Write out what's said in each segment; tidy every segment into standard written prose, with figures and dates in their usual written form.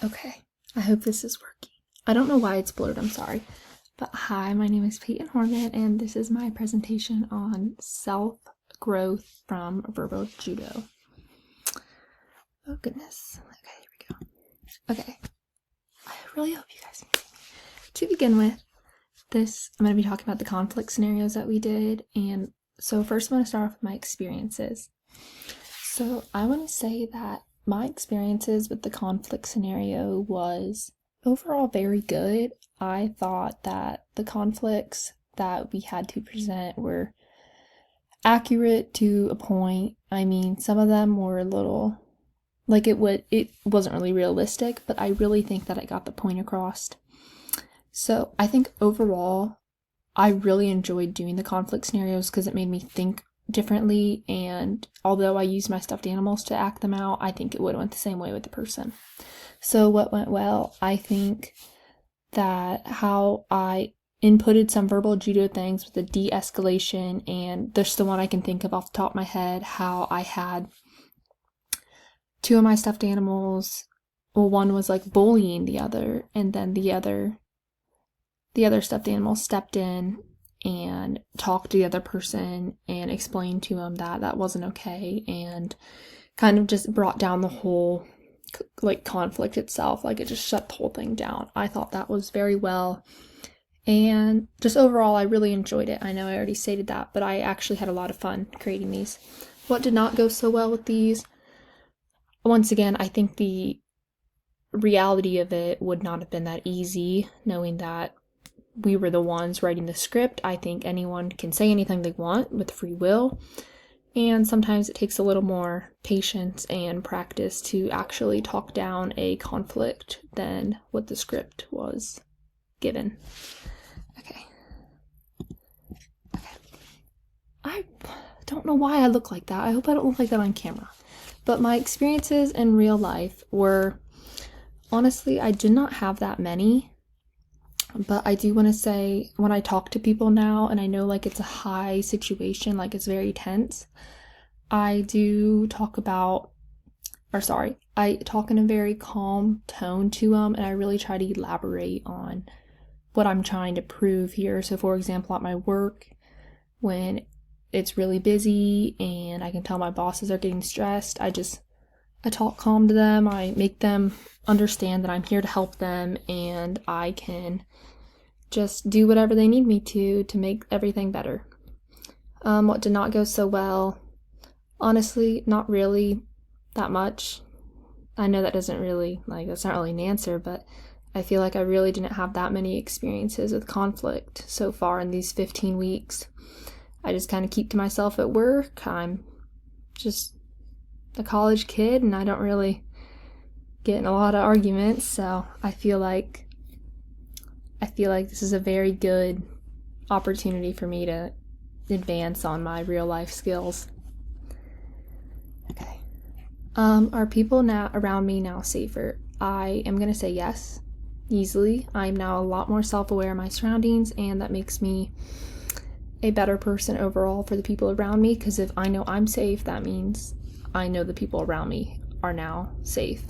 Okay, I hope this is working. I don't know why it's blurred, I'm sorry. But hi, my name is Peyton Horman, and this is my presentation on self-growth from verbal judo. Oh goodness. Okay, here we go. Okay, I really hope you guys can see me. To begin with, I'm going to be talking about the conflict scenarios that we did, and so first I'm going to start off with my experiences. So I want to say that my experiences with the conflict scenario was overall very good. I thought that the conflicts that we had to present were accurate to a point. I mean, some of them were a little like it wasn't really realistic, but I really think that I got the point across. So I think overall I really enjoyed doing the conflict scenarios because it made me think differently, and although I used my stuffed animals to act them out, I think it would have went the same way with the person. So what went well, I think that how I inputted some verbal judo things with the de-escalation, and there's the one I can think of off the top of my head, how I had two of my stuffed animals, well, one was like bullying the other, and then the other stuffed animal stepped in and talked to the other person and explained to him that that wasn't okay, and kind of just brought down the whole like conflict itself. Like it just shut the whole thing down. I thought that was very well, and just overall I really enjoyed it. I know I already stated that, but I actually had a lot of fun creating these. What did not go so well with these? Once again, I think the reality of it would not have been that easy, knowing that we were the ones writing the script. I think anyone can say anything they want with free will, and sometimes it takes a little more patience and practice to actually talk down a conflict than what the script was given. Okay. I don't know why I look like that. I hope I don't look like that on camera. But my experiences in real life were, honestly, I did not have that many. But I do want to say, when I talk to people now, and I know like it's a high situation, like it's very tense, I talk in a very calm tone to them, and I really try to elaborate on what I'm trying to prove here. So for example, at my work, when it's really busy and I can tell my bosses are getting stressed, I talk calm to them. I make them understand that I'm here to help them, and I can just do whatever they need me to make everything better. What did not go so well? Honestly, not really that much. I know that doesn't really, that's not really an answer, but I feel like I really didn't have that many experiences with conflict so far in these 15 weeks. I just kind of keep to myself at work. I'm just a college kid, and I don't really get in a lot of arguments, so I feel like this is a very good opportunity for me to advance on my real life skills. Okay. Are people now around me now safer? I am going to say yes, easily. I'm now a lot more self-aware of my surroundings, and that makes me a better person overall for the people around me, because if I know I'm safe, that means I know the people around me are now safe.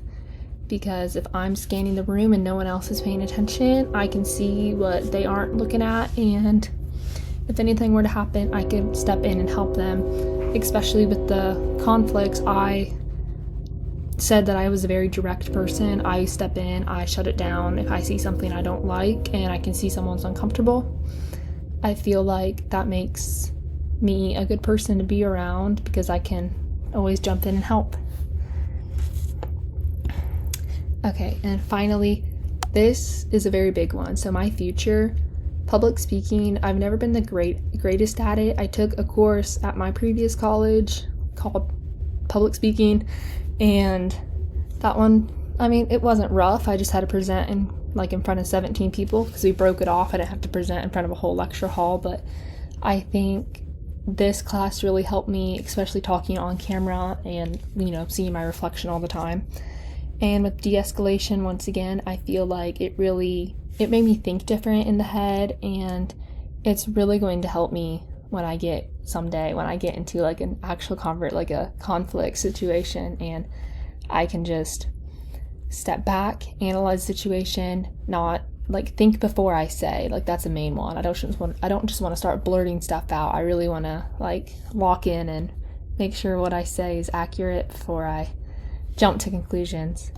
Because if I'm scanning the room and no one else is paying attention, I can see what they aren't looking at, and if anything were to happen, I could step in and help them. Especially with the conflicts, I said that I was a very direct person. I step in, I shut it down if I see something I don't like and I can see someone's uncomfortable. I feel like that makes me a good person to be around, because I can always jump in and help. Okay, and finally, this is a very big one. So my future, public speaking, I've never been the greatest at it. I took a course at my previous college called public speaking, and that one, I mean, it wasn't rough. I just had to present in front of 17 people, because we broke it off. I didn't have to present in front of a whole lecture hall, but I think this class really helped me, especially talking on camera and, seeing my reflection all the time. And with de-escalation, once again, I feel like it made me think different in the head, and it's really going to help me when I get into an actual a conflict situation, and I can just step back, analyze the situation, not like think before I say. Like that's a main one. I don't just want to start blurting stuff out. I really want to like lock in and make sure what I say is accurate before I jump to conclusions.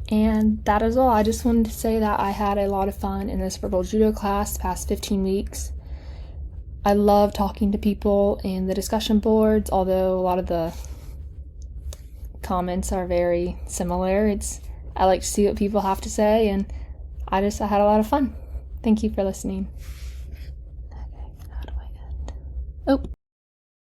And that is all. I just wanted to say that I had a lot of fun in this verbal judo class the past 15 weeks. I love talking to people in the discussion boards, although a lot of the comments are very similar. I like to see what people have to say, and I had a lot of fun. Thank you for listening. Okay, how do I end? Oh.